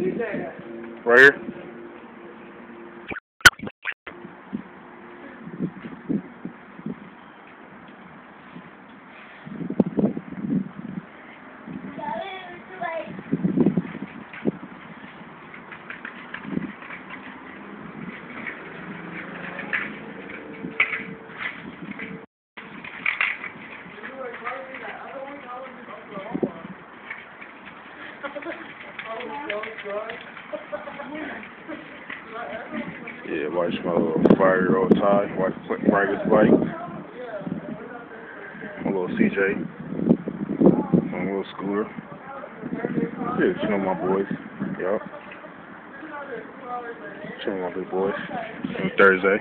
Right here. Yeah, watch my little 5-year-old Ty. Watch ride his bike. My little CJ. My little scooter. Yeah, you know my boys. Yup. Some of my big boys. On Thursday.